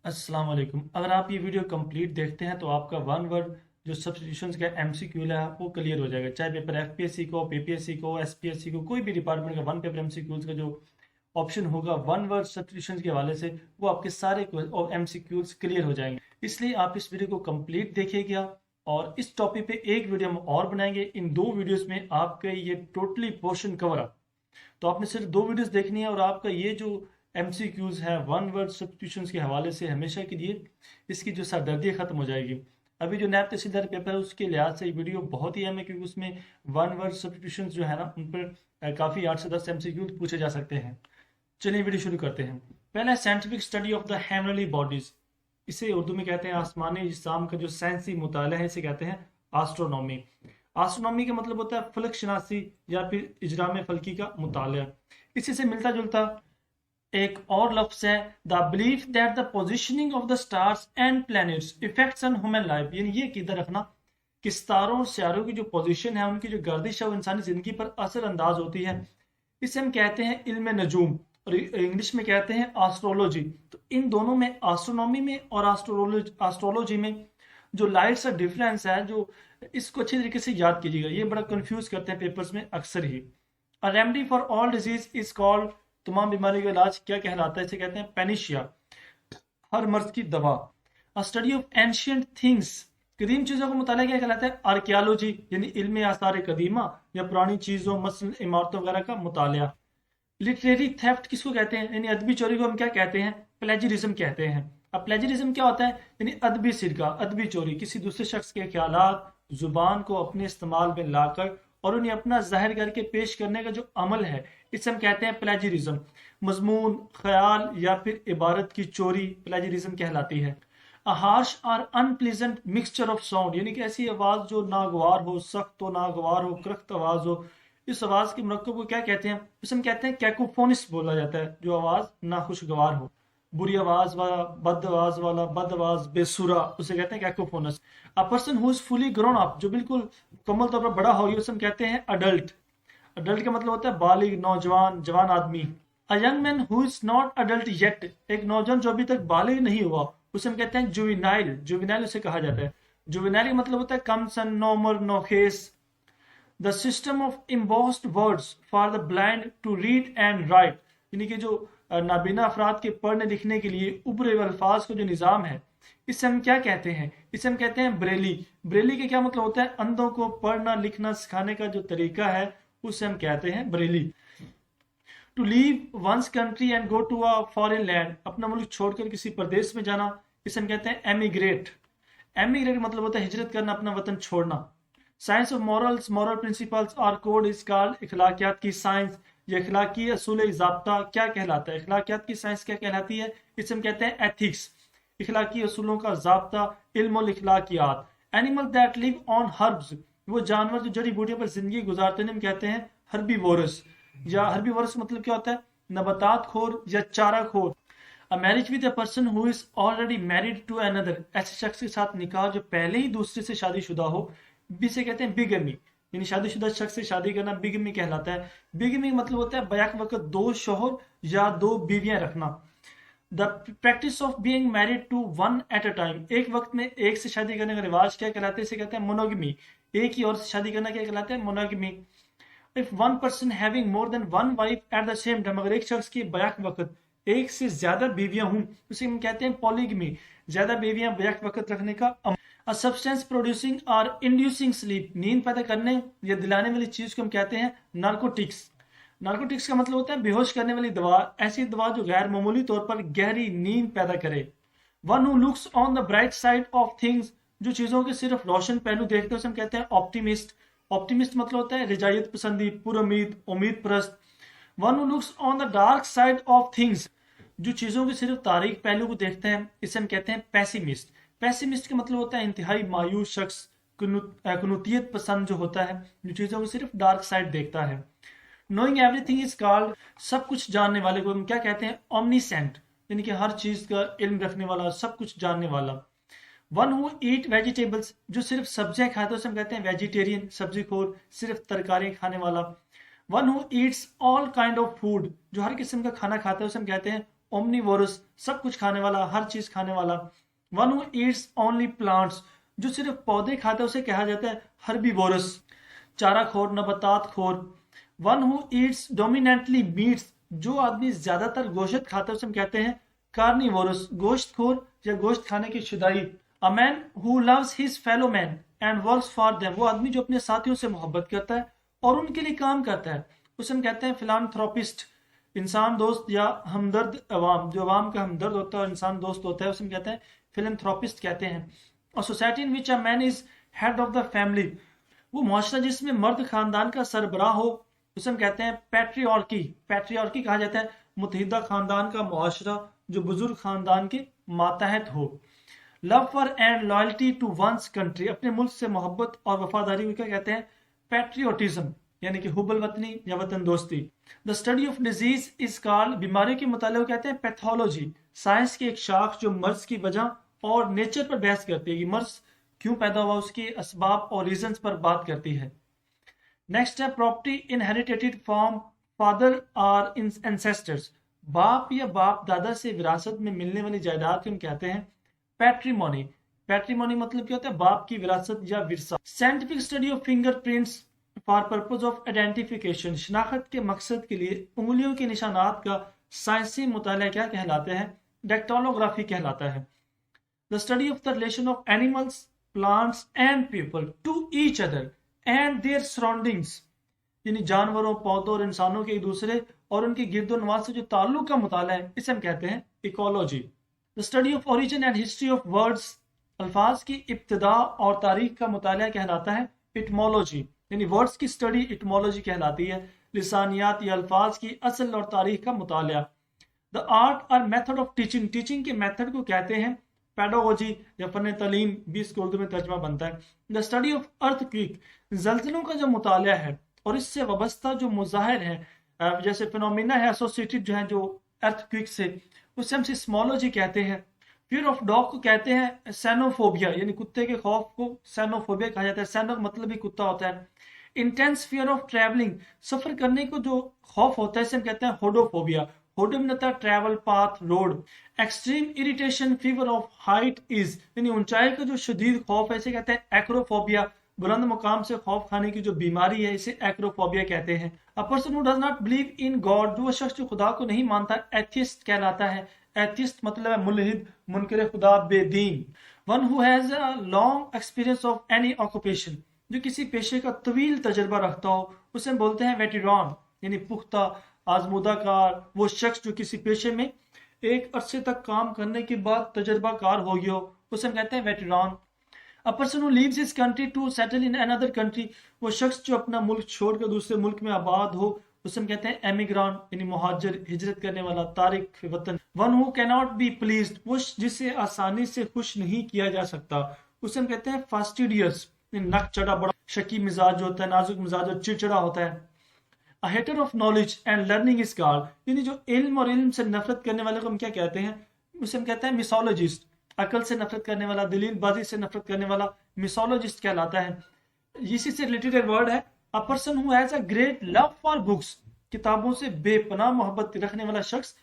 अस्सलाम वालेकुम। अगर आप ये वीडियो कंप्लीट देखते हैं तो आपका वन वर्ड जो सब्स्टिट्यूशंस का एमसीक्यू है वो क्लियर हो जाएगा। चाहे पेपर एफपीएससी को, पीपीएससी को, एसपीएससी को, कोई भी डिपार्टमेंट का वन पेपर एमसीक्यूज का जो ऑप्शन होगा वन वर्ड सब्स्टिट्यूशंस के हवाले से, वो आपके सारे एमसीक्यूज क्लियर हो जाएंगे। इसलिए आप इस वीडियो को कंप्लीट देखिएगा और इस टॉपिक पे एक वीडियो हम और बनाएंगे। इन दो वीडियोस में आपके ये टोटली पोर्शन कवर अप, तो आपने सिर्फ दो वीडियोस देखनी है और आपका ये जो एमसीक्यूज है वन वर्ड सब्स्टिट्यूशंस के हवाले से हमेशा के लिए इसकी जो सरदर्दी खत्म हो जाएगी। अभी जो नैब तहसीलदार पेपर है उसके लिहाज से ये वीडियो बहुत ही अहम है, क्योंकि उसमें वन वर्ड सब्स्टिट्यूशंस जो है ना उन पर काफ़ी 8 से 10 एमसीक्यूज पूछे जा सकते हैं। चलिए वीडियो शुरू करते हैं। पहला है scientific study of the heavenly bodies. इसे उर्दू में कहते हैं आसमानी अजसाम का जो साइंसी मुताला है, इसे कहते हैं एस्ट्रोनॉमी। एस्ट्रोनॉमी का मतलब होता है फलक शनासी या फिर इजराम फलकी का मुताला। इसी से मिलता जुलता एक और लफ्ज है the belief that the positioning of the stars and planets effects on human life, यानी ये किधर रखना कि सितारों और सियारों की जो पोजीशन है, उनकी जो गर्दिश है, वो इंसानी जिंदगी पर असर अंदाज होती है। इसे हम कहते हैं इल्म नजूम और इंग्लिश में कहते हैं एस्ट्रोलॉजी। तो इन दोनों में, एस्ट्रोनॉमी में और एस्ट्रोलॉजी में जो लाइट सा डिफरेंस है, जो इसको अच्छी तरीके से याद कीजिएगा, ये बड़ा कंफ्यूज करते हैं पेपर्स में अक्सर ही। A remedy for all disease is called, तमाम बीमारी का इलाज क्या कहलाता है, इसे कहते हैं पेनिशिया, हर मर्ज की दवा। अ स्टडी ऑफ एंशियंट थिंग्स, कदीम चीजों का मुताला क्या कहलाता है, आर्कियोलॉजी, यानी इल्म आसार कदीमा या पुरानी चीजों मसल इमारतों वगैरह का मुताला। लिटरेरी थेफ्ट किसको कहते हैं, यानी अदबी चोरी को हम क्या कहते हैं, प्लेजरिज्म कहते हैं। अब प्लेजरिज्म क्या होता है, यानी अदबी सिरका, अदबी चोरी, किसी दूसरे शख्स के ख्यालात जुबान को अपने इस्तेमाल में लाकर और उन्हें अपना जाहिर करके पेश करने का जो अमल है, इसे हम कहते हैं प्लेजरिज्म। मजमून, ख्याल या फिर इबारत की चोरी प्लेजरिज्म कहलाती है। अ हार्श और अनप्लीजेंट मिक्सचर ऑफ साउंड, यानी कि ऐसी आवाज जो नागवार हो, सख्त हो, नागवार हो, करख्त आवाज हो, इस आवाज के मरकब को क्या कहते हैं, इसे हम कहते हैं कैकोफोनिस बोला जाता है, जो आवाज नाखुशगवार हो, बुरी आवाज वाला, बद आवाज, बेसुरा, उसे कहते हैं cacophonous. A person who is fully grown up, जो बिल्कुल मुकम्मल तौर पर बड़ा हो गया, उसे हम कहते हैं अडल्ट। अडल्ट का मतलब होता है बालिग, नौजवान, जवान आदमी। A young man who is not adult yet, एक नौजवान जो अभी तक बालिग नहीं हुआ, उसे हम कहते हैं जुवेनाइल, जुवेनाइल उसे कहा जाता है। जुवेनाइल का मतलब होता है कम सन, नो उम्र, नो खेस। The system of embossed words for the blind to read and write, यानी कि जो नाबीना अफराद के पढ़ने लिखने के लिए उभरे हुए अल्फाज का जो निज़ाम है, इसे हम क्या कहते हैं, इसे हम कहते हैं ब्रेली। ब्रेली का क्या मतलब होता है, अंधों को पढ़ना लिखना सिखाने का जो तरीका है, उसे हम कहते हैं Braille. To leave one's country and go to a foreign land, अपना मुल्क छोड़कर किसी प्रदेश में जाना, इसे हम कहते हैं एमिग्रेट। एमिग्रेट मतलब होता है हिजरत करना, अपना वतन छोड़ना। Science of morals, moral principles और कोड इज कॉल्ड, इखलाकियात की साइंस, ये इखलाकी असूल ज़ाब्ता क्या कहलाता है, इखलाकियात की साइंस क्या कहलाती है, इसे हम कहते हैं एथिक्स, इखलाकी असूलों का ज़ाब्ता, इल्मुल इखलाकियात। Animal that live on herbs, वो जानवर जो जड़ी बूटियों पर जिंदगी गुजारते हैं, हम कहते हैं हर्बीवोरस, या हर्बीवोरस मतलब क्या होता है, नबातात खोर या चारा खोर। A marriage with a person who is already married to another, ऐसे शख्स के साथ निकाह जो पहले ही दूसरे से शादीशुदा हो, इसे कहते हैं बिगमी, यानी शादीशुदा शख्स से शादी करना बिगमी कहलाता है। बिगमी मतलब होता है बैक वक्त दो शोहर या दो बीवियां रखना। The practice of being married to one at a time, एक वक्त में एक से शादी करने का रिवाज क्या कहलाता है, इसे कहते हैं मोनोगमी, एक ही और से शादी करना क्या कहलाता है, monogamy. If one person having more than one wife eight the same time, अगर एक शख्स की बैक वक्त एक से ज्यादा बीवियां हों, उसे हम कहते हैं पॉलीगमी, ज्यादा बीवियां बैक वक्त रखने का। अ सब्सटेंस प्रोड्यूसिंग और इंड्यूसिंग स्लीप, नींद पैदा करने या दिलाने वाली चीज को हम कहते हैं नार्कोटिक्स। नार्कोटिक्स का मतलब होता है बेहोश करने वाली दवा, ऐसी दवा जो गैर मामूली तौर पर गहरी नींद पैदा करे। One who looks on the bright side of things, जो चीजों के सिर्फ रोशन पहलू देखते हैं, उसे हम कहते हैं ऑप्टिमिस्ट। ऑप्टिमिस्ट मतलब होता है रिजायत पसंदी, पुरुमीद, उम्मीद परस्त। One who looks on the dark side of things, जो चीजों के सिर्फ तारीख पहलू को देखते हैं, इसे हम कहते हैं पैसिमिस्ट। पैसिमिस्ट का मतलब होता है इंतहाई मायूस शख्स, कुनूतियत पसंद जो होता है, जो चीजों को सिर्फ डार्क साइड देखता है। नोइंग एवरीथिंग इज कॉल्ड, सब कुछ जानने वाले को हम क्या कहते हैं, ओमनीसेंट, यानी कि हर चीज का इल्म रखने वाला, सब कुछ जानने वाला। वन हु ईट वेजिटेबल्स, जो सिर्फ सब्जियां खाता है, उसे हम कहते हैं वेजिटेरियन, सब्जी खोर, सिर्फ तरकारी खाने वाला। One who Yeats all kind of food, जो हर किस्म का खाना खाता है, उसे हम कहते हैं omnivorous, सब कुछ खाने वाला, हर चीज खाने वाला। one who eats only plants, जो सिर्फ पौधे खाता है उसे कहा जाता है herbivorous, चाराखोर, नबातात खोर। one who eats dominantly meats, जो आदमी ज्यादातर गोश्त खाता है उसे हम कहते हैं carnivorous, गोश्त खोर या गोश्त खाने की शुदाई। a man who loves his fellow man and works for them, वो आदमी जो अपने साथियों से मोहब्बत करता है और उनके लिए काम करता है उसे हम कहते हैं philanthropist, इंसान दोस्त या हमदर्द अवाम, जो अवाम का हमदर्द होता है और इंसान दोस्त होता है उसे हम कहते हैं philanthropist कहते हैं। और society in which a man is head of the family, वो मुआशरा जिसमें मर्द खानदान का सरबराह हो उसे हम कहते हैं पैट्रियार्की। पैट्रियार्की कहा जाता है मुतहिदा खानदान का मुआशरा जो बुजुर्ग खानदान के मातहत हो। Love for and loyalty to one's country, अपने मुल्क से मोहब्बत और वफादारी को क्या कहते हैं पैट्रियोटिज्म, यानी कि हुब्बुल वतनी या वतन दोस्ती। The study of disease is called, बीमारियों के मुताले को कहते हैं पैथोलॉजी, साइंस की एक शाख जो मर्ज की वजह और नेचर पर बहस करती है कि मर्ज क्यों पैदा हुआ, उसके असबाब और रीजंस पर बात करती है। नेक्स्ट है प्रॉपर्टी इनहेरिटेड फ्रॉम फादर और एंसेस्टर्स, बाप या बाप दादा से विरासत में मिलने वाली जायदाद को हम कहते हैं पैट्रिमोनी। पैट्रिमोनी मतलब क्या होता है बाप की विरासत या विरसा। Scientific study of fingerprints for purpose of identification, शिनाख्त के मकसद के लिए उंगलियों के निशानात का साइंसी मुताला क्या कहलाते हैं डेक्टोलोग्राफी कहलाता है। The study of the relation of animals, plants and people to each other and their surroundings, यानी जानवरों, पौधों और इंसानों के एक दूसरे और उनके गिरदोनवास से जो ताल्लुक का मुताला है इसे हम कहते हैं ecology. The study of origin and history of words, अल्फाज की इब्तिदा और तारीख का मुताला कहलाता है इटमोलॉजी, यानी वर्ड्स की स्टडी इटमोलॉजी कहलाती है। लिसानियात या अल्फाज की असल और तारीख का मुताला। द आर्ट और मेथड ऑफ टीचिंग, टीचिंग के मेथड को कहते हैं पेडागोजी या फन तालीम, भी इसको उर्दू में तर्जमा बनता है। द स्टडी ऑफ अर्थक्वेक, जल्जलों का जो मुताला है और इससे वाबस्ता जो मुजाहिर है जैसे फिनोमिना है एसोसिएटेड जो है जो अर्थक्वेक से, उसे हम सिस्मोलॉजी कहते हैं। फियर ऑफ डॉग को कहते हैं सैनोफोबिया, यानी कुत्ते के खौफ को सैनोफोबिया कहा जाता है। सैनो मतलब ही कुत्ता होता है। इंटेंस फियर ऑफ ट्रैवलिंग, सफर करने को जो खौफ होता है इसे हम कहते हैं होडोफोबिया। होडो में होता है travel path road. Extreme irritation fever of height is, यानी ऊंचाई का जो शदीद खौफ है इसे कहते हैं एक्रोफोबिया। बुलंद मुकाम से खौफ खाने की जो बीमारी है इसे एक्रोफोबिया कहते हैं। अ person who does not believe in God, जो शख्स जो खुदा को नहीं मानता एथियस्ट कहलाता है। एथियस्ट मतलब है मुल्हिद, मुनकिर खुदा, बेदीन। One who has a long experience of any occupation, जो किसी पेशे का तवील तजर्बा रखता हो उसे हम बोलते हैं वेटेरान, यानी पुख्ता आजमूदा कार। वो शख्स जो किसी पेशे में एक अरसे तक काम करने के बाद तजर्बाकार हो गया हो उसे हम कहते हैं veteran. A person who leaves his country to settle in another country, वो शख्स जो अपना मुल्क छोड़कर दूसरे मुल्क में आबाद हो उसे हम कहते हैं एमिग्रांट, यानी मुहाजिर, हिजरत करने वाला, तारिक वतन। One who can not be pleased, वो जिसे आसानी से खुश नहीं किया जा सकता उसे हम कहते हैं फास्टिडियस, नक चढ़ा, बड़ा शकी मिजाज जो होता है, नाजुक मिजाज और चिड़चिड़ा होता है। A hater of knowledge and learning is called, यानी जो इल्म और इल्म से नफरत करने वाले को हम क्या कहते हैं उसे हम कहते हैं मिसोलॉजिस्ट। अकल से नफरत करने वाला, दलीलबाजी से नफरत करने वाला मिसोलॉजिस्ट कहलाता है। इसी से रिलेटेड वर्ड है a person who has a great love for books, किताबों से बेपनाह मोहब्बत रखने वाला शख्स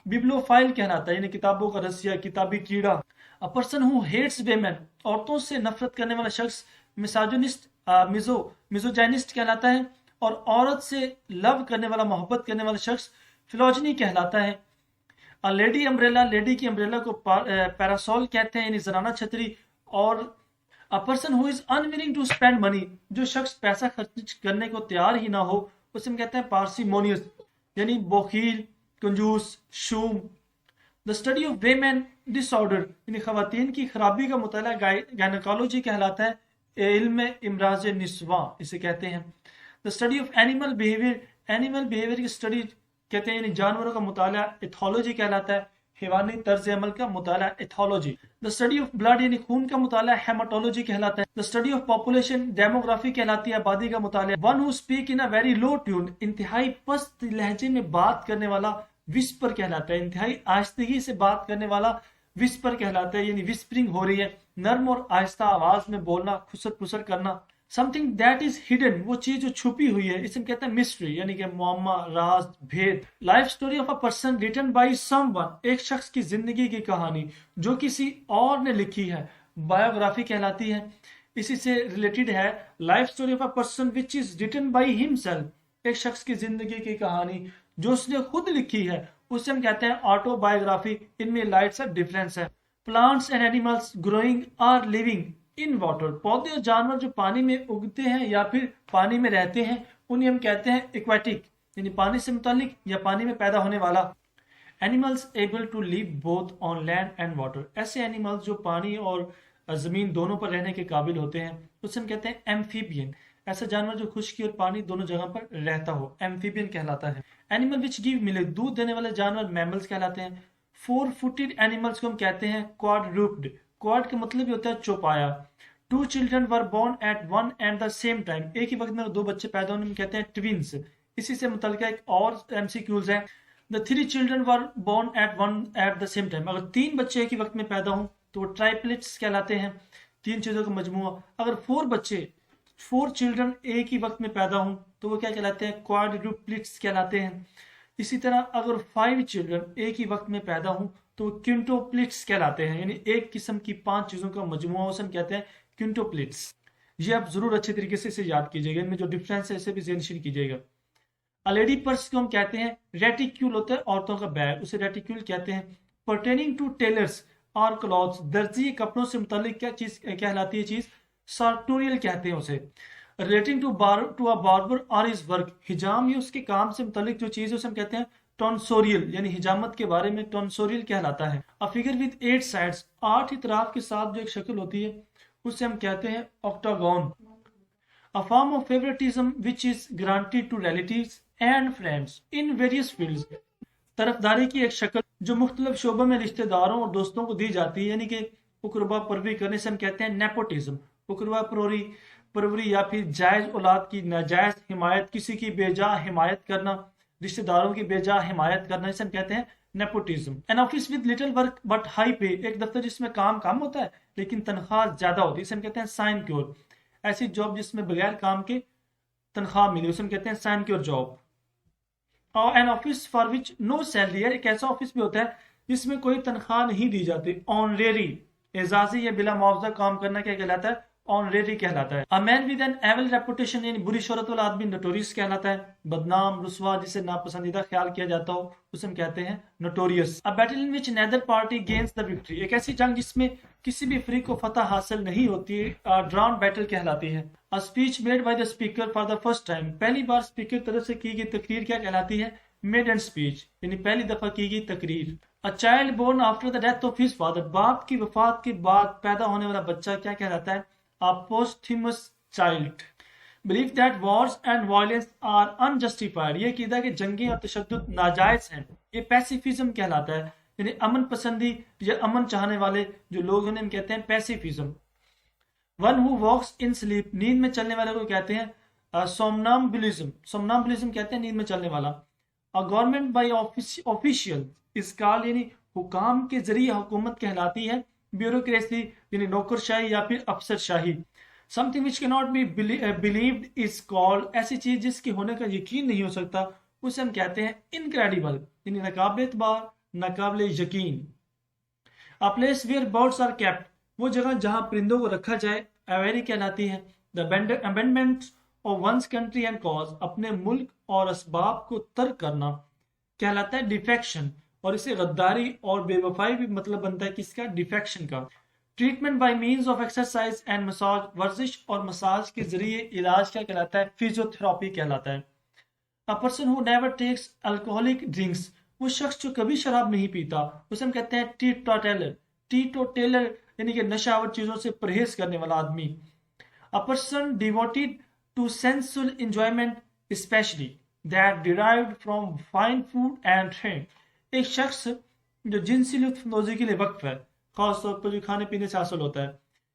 बिब्लोफाइल कहलाता है, यानी किताबों का रसिया, किताबी कीड़ा। A person who hates women, औरतों से नफरत करने वाला शख्स मिसोजिनिस्ट, मिसोजाइनिस्ट कहलाता है। और औरत से लव करने वाला, मोहब्बत करने वाला शख्स फिलोजनी कहलाता है। अ लेडी अम्ब्रेला, लेडी की अम्ब्रेला को पैरासोल कहते हैं, यानी जनाना छतरी। और a person who is unwilling to spend money, जो शख्स पैसा खर्च करने को तैयार ही ना हो उसे हम कहते हैं पार्सिमोनियस, यानी बोखील, कंजूस, शूम। The study of women disorder, यानी खवातीन की खराबी का मुताला गायनेकोलॉजी कहलाता है। इल्म इमराज निस्वा इसे कहते हैं। The study of animal behaviour, animal behaviour की स्टडी कहते हैं, यानी जानवरों का मुताला एथोलॉजी कहलाता है। हैवानी तर्ज अमल का मुताला ethology. The study of blood, यानी खून का मुताला हेमाटोलॉजी कहलाता है। The study of population demography कहलाती है, आबादी का मुताला। One who speak in a very low tune, इंतहाई पस्त लहजे में बात करने वाला विस्पर कहलाता है। इंतहाई आहिस्तगी से बात करने वाला विस्पर कहलाता है, यानी विस्परिंग हो रही है, नर्म और आहिस्ता आवाज में बोलना, खुसर फुसर करना। समथिंग दैट इज हिडन, वो चीज जो छुपी हुई है, इसे हम कहते हैं मिस्ट्री, यानी कि मुअम्मा, राज, भेद। Life story of a person written by someone, एक शख्स की जिंदगी की कहानी जो किसी और ने लिखी है, बायोग्राफी कहलाती है। इसी से रिलेटेड है life story of a person which is written by himself, एक शख्स की जिंदगी की कहानी जो उसने खुद लिखी है, उसे हम कहते हैं ऑटोबायोग्राफी। इनमें लाइट सा डिफरेंस है। Plants and animals growing or living in water, पौधे और जानवर जो पानी में उगते हैं या फिर पानी में रहते हैं, उन्हें हम कहते हैं एक्वाटिक, यानी पानी से मुतालिक या पानी में पैदा होने वाला। Animals able to live both on land and water, ऐसे एनिमल्स जो पानी और जमीन दोनों पर रहने के काबिल होते हैं, उसे हम कहते हैं एम्फीबियन। ऐसा जानवर जो खुश्की और पानी दोनों जगह पर रहता हो, एम्फीबियन कहलाता है। एनिमल विच गिव मिल्क, दूध देने वाले जानवर मैमल्स कहलाते हैं। फोर फुटेड एनिमल्स को हम कहते हैं क्वाड्रूप्ड, क्वाड का मतलब भी होता है चौपाया। Two children were born at one and the same time, एक ही वक्त में दो बच्चे पैदा होने में कहते हैं ट्विंस। इसी से मुतल्लिक़ एक और एमसीक्यूज है, the three children were born at one at the same time, अगर तीन बच्चे एक ही वक्त में पैदा हों तो वो ट्राइपलेट्स कहलाते हैं, तीन चीजों का मजमुआ। अगर फोर चिल्ड्रन एक ही वक्त में पैदा हों तो वो क्या कहलाते हैं, क्वाड्रुप्लेट्स कहलाते हैं। इसी तरह अगर 5 चिल्ड्रन एक ही वक्त में पैदा हों तो क्विंटोप्लेट्स कहलाते हैं, यानी एक किस्म की 5 चीजों का मजमुआ, उसे हम कहते हैं क्विंटोप्लेट्स। ये आप जरूर अच्छे तरीके से इसे याद कीजिएगा, इनमें जो डिफरेंस है इसे भी ज़हन कीजिएगा। अ लेडी पर्स को हम कहते हैं, रेटिक्यूल होता है औरतों का बैग, उसे रेटिक्यूल कहते हैं। पर्टेनिंग टू टेलर्स और क्लॉथ्स, दर्जी कपड़ों से मुतालिक क्या चीज कहलाती है चीज, सार्टोरियल कहते हैं उसे। रिलेटिंग टू अ बार्बर और हिज वर्क, हिजाम या उसके काम से मुतालिक जो चीज है उसे हम कहते हैं टॉन्सोरियल, यानी हिजामत के बारे में टॉन्सोरियल कहलाता है। अ फिगर विद 8 साइड्स, 8 इतराफ के साथ जो एक शक्ल होती है उसे हम कहते हैं octagon. A form of favouritism which is granted to relatives and friends in various fields, तरफदारी की एक शक्ल जो मुख्तलिफ शोबों में रिश्तेदारों और दोस्तों को दी जाती है, यानी कि उकरबा परवरी करने से हम कहते हैं नेपोटिज्म। उकरबा परवरी या फिर जायज औलाद की नाजायज हिमायत, किसी की बेजा हिमायत करना, रिश्तेदारों की बेजा हिमायत करना, इसे हम कहते हैं nepotism. An office with little work but high पे, एक दफ्तर जिसमें काम कम होता है लेकिन तनख्वाह ज्यादा होती है, इसे हम कहते हैं साइनक्योर। ऐसी जॉब जिसमें बगैर काम के तनख्वाह मिले उसे हम कहते हैं साइनक्योर जॉब। और an office for which no salary है, एक ऐसा ऑफिस भी होता है जिसमें कोई तनख्वाह नहीं दी जाती, ऑनरेरी, एजाजी या बिला मुआवजा काम करना क्या कहलाता है, ऑनरेरी कहलाता है। A man with an evil reputation, यानी बुरी शोहरत वाला आदमी नोटोरियस कहलाता है। बदनाम, रुस्वा, जिसे नापसंदीदा ख्याल किया जाता हो उसे हम कहते हैं notorious. A battle in which neither party gains the victory, एक ऐसी जंग जिसमें किसी भी फ्री को फतह हासिल नहीं होती, ड्रॉन बैटल कहलाती है। A speech made by the speaker for the first time, पहली बार स्पीकर तरफ से की गई तकरीर क्या कहलाती है, मेडन स्पीच, यानी पहली दफा की गई तकरीर। A child born after the death of his father, बाप की वफात के बाद पैदा होने वाला बच्चा क्या कहलाता है, a posthumous child। Believe that wars and violence are unjustified, ये कीदा कि जंगें और तशद्दुद नाजायज हैं, ये पैसिफिज्म कहलाता है, यानी अमन पसंदी या अमन चाहने वाले जो लोग हैं उन्हें कहते हैं pacifism. One who walks in sleep, नींद में चलने वाले को कहते हैं सोमनाम्बुलिज्म, सोमनाम्बुलिज्म कहते हैं नींद में चलने वाला। अ गवर्नमेंट बाय ऑफिशियल इस कॉल्ड, यानी हुकाम के जरिए हुकूमत कहलाती है। ब्यूरोक्रेसी यानी नौकरशाही या फिर अफसरशाही। Something which can not be believed is called, ऐसी चीज जिसके होने का यकीन नहीं हो सकता उसे हम कहते हैं इनक्रेडिबल, यानी नाकाबिल एतबार, नाकाबिल यकीन। A place where birds are kept, वो जगह जहां परिंदों को रखा जाए, एवेरी कहलाती है। The abandonment of one's country and cause, अपने मुल्क और असबाब को तर्क करना कहलाता है डिफेक्शन, और इसे गद्दारी और बेवफाई भी मतलब बनता है किसका, डिफेक्शन का। Treatment by means of exercise and massage, वर्जिश और मसाज के जरिए इलाज क्या कहलाता है, फिजियोथेरेपी कहलाता है। A person who never takes alcoholic drinks, वो शख्स जो कभी शराब नहीं पीता उसे हम कहते हैं टीटोटेलर, टीटोटेलर यानी कि नशावर चीजों से परहेज करने वाला आदमी। A person devoted to sensual enjoyment specially that derived from fine food and drink, एक शख्स जो जिनसी लुत्फानंदोज़ी के लिए वक्फ है, खास तौर पर जो खाने पीने से हासिल होता है,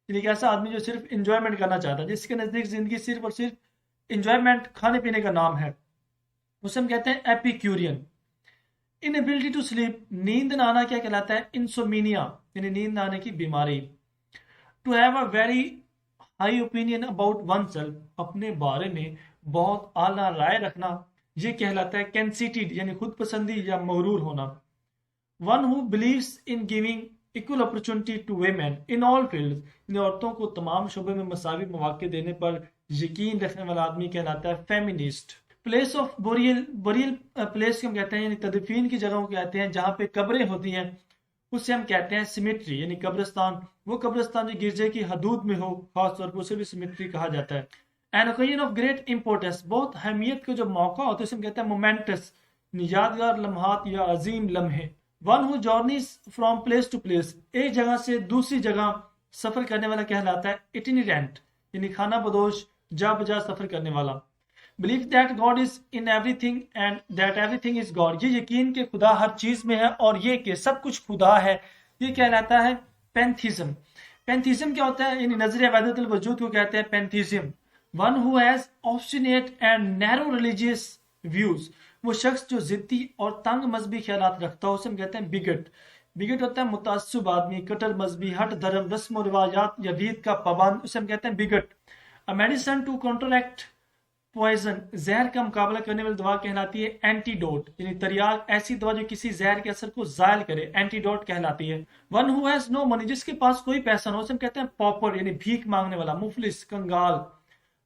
यानी कि ऐसा आदमी जो सिर्फ इंजॉयमेंट करना चाहता है, जिसके नजदीक जिंदगी सिर्फ और सिर्फ इंजॉयमेंट खाने पीने का नाम है, उसे हम कहते हैं एपिक्यूरियन। इनएबिलिटी टू स्लीप, नींद न आना क्या कहलाता है, इंसोमिनिया, यानी नींद न आने की बीमारी। To have a very high opinion about oneself, اپنے بارے میں بہت اعلیٰ رائے رکھنا، یہ کہلاتا ہے conceited یعنی خود پسندی یا مغرور ہونا. One who believes in giving equal opportunity to women in all fields، یعنی عورتوں کو تمام شعبے میں مساوی مواقع دینے پر یقین رکھنے والا آدمی کہلاتا ہے feminist. Place of burial place کو ہم کہتے ہیں یعنی تدفین کی جگہوں کو کہتے ہیں جہاں پہ قبریں ہوتی ہیں، اسے ہم کہتے ہیں سیمیٹری یعنی قبرستان. وہ قبرستان جو گرجے کی حدود میں ہو خاص طور پر اسے بھی سیمیٹری کہا جاتا ہے. An occasion of great importance، بہت اہمیت کا جو موقع ہوتا ہے اسے ہم کہتے ہیں momentous یعنی یادگار لمحات یا عظیم لمحے. One who journeys from place to place، ایک جگہ سے دوسری جگہ سفر کرنے والا کہلاتا ہے itinerant یعنی خانہ بدوش جا بجا سفر کرنے والا. Believe that God is in everything and that everything is God، یہ یقین کہ خدا ہر چیز میں ہے اور یہ کہ سب کچھ خدا ہے، یہ کہلاتا ہے پینتھیزم. پینتھیزم کیا ہوتا ہے؟ یعنی نظریہ وحدت الوجود کو کہتے ہیں pantheism. One who has obstinate and narrow religious views، وہ شخص جو ضدی اور تنگ مذہبی خیالات رکھتا ہے اسے ہم کہتے ہیں bigot. bigot ہوتا ہے متعصب آدمی، کٹر مذہبی، ہٹ دھرم، رسم و روایات یا دین کا پابند، اسے ہم کہتے ہیں bigot. A medicine to counteract poison, زہر کا مقابلہ کرنے والی دوا کہلاتی ہے اینٹیڈوٹ یعنی تریاق، ایسی دوا جو کسی زہر کے اثر کو زائل کرے، اینٹیڈوٹ کہلاتی ہے. ون ہو ہیز نو منی، جس کے پاس کوئی پیسہ نہ ہو، اسے ہم کہتے ہیں پاپر یعنی بھیک مانگنے والا، مفلس، کنگال.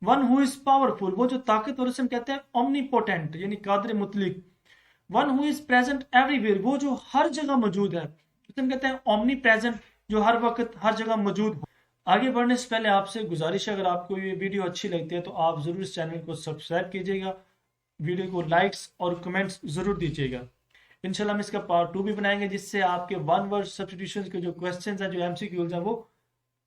ون ہو از پاورفل، وہ جو طاقتور، اسے ہم کہتے ہیں اومنیپوٹنٹ یعنی قادر مطلق. One who is present every where, وہ جو ہر جگہ موجود ہے، اسے ہم کہتے ہیں اومنی پریزنٹ، جو ہر وقت ہر جگہ موجود ہو. آگے بڑھنے سے پہلے آپ سے گزارش ہے اگر آپ کو یہ ویڈیو اچھی لگتی ہے تو آپ ضرور اس چینل کو سبسکرائب کیجیے گا، ویڈیو کو لائکس اور کمنٹس ضرور دیجیے گا. انشاءاللہ ہم اس کا پارٹ 2 بھی بنائیں گے جس سے آپ کے ون ورڈ سبسٹیٹیوشن کے جو کوسچنز ہیں، جو ایم سی کیوز ہیں، وہ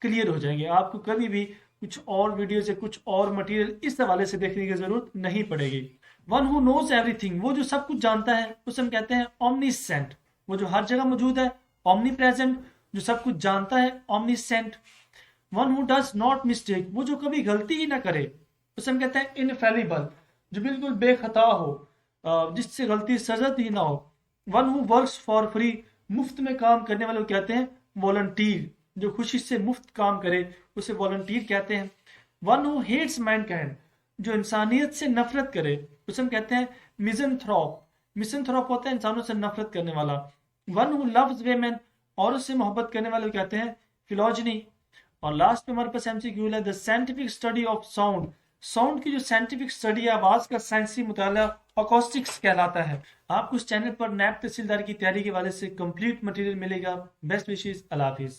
کلیئر ہو جائیں گے. آپ کو کبھی بھی کچھ اور ویڈیوز یا کچھ اور مٹیریل اس حوالے سے دیکھنے کی ضرورت نہیں پڑے گی. ون ہو نوز ایوری تھنگ، وہ جو سب کچھ جانتا ہے اسے ہم کہتے ہیں اومنیسینٹ، وہ جو ہر جگہ موجود ہے، اومنی پریزنٹ جو سب کچھ جانتا ہے، omniscient. One who does not mistake, وہ جو کبھی غلطی ہی نہ کرے، اسے ہم کہتے ہیں انفیلیبل، جو بالکل بے خطا ہو، جس سے غلطی سرزد ہی نہ ہو. One who works for free, مفت میں کام کرنے والے کو کہتے ہیں والنٹیر، جو خوشی سے مفت کام کرے اسے والنٹیر کہتے ہیں. ون ہو ہیٹس مینکائنڈ، جو انسانیت سے نفرت کرے اسے ہم کہتے ہیں میزنتھروپ. میزنتھروپ ہوتا ہے انسانوں سے نفرت کرنے والا. ون ہو لوز ویمن، عورت سے محبت کرنے والے کو کہتے ہیں فلوجنی. اور لاسٹ پہ ہمارے پاس ایم سی کیو ہے the scientific study of sound. Sound کی جو سائنٹیفک اسٹڈی ہے، آواز کا سائنسی مطالعہ، اکوسٹکس کہلاتا ہے. آپ کو اس چینل پر نیب تحصیلدار کی تیاری کے حوالے سے کمپلیٹ مٹیریل ملے گا. بیسٹ وشیز، اللہ حافظ.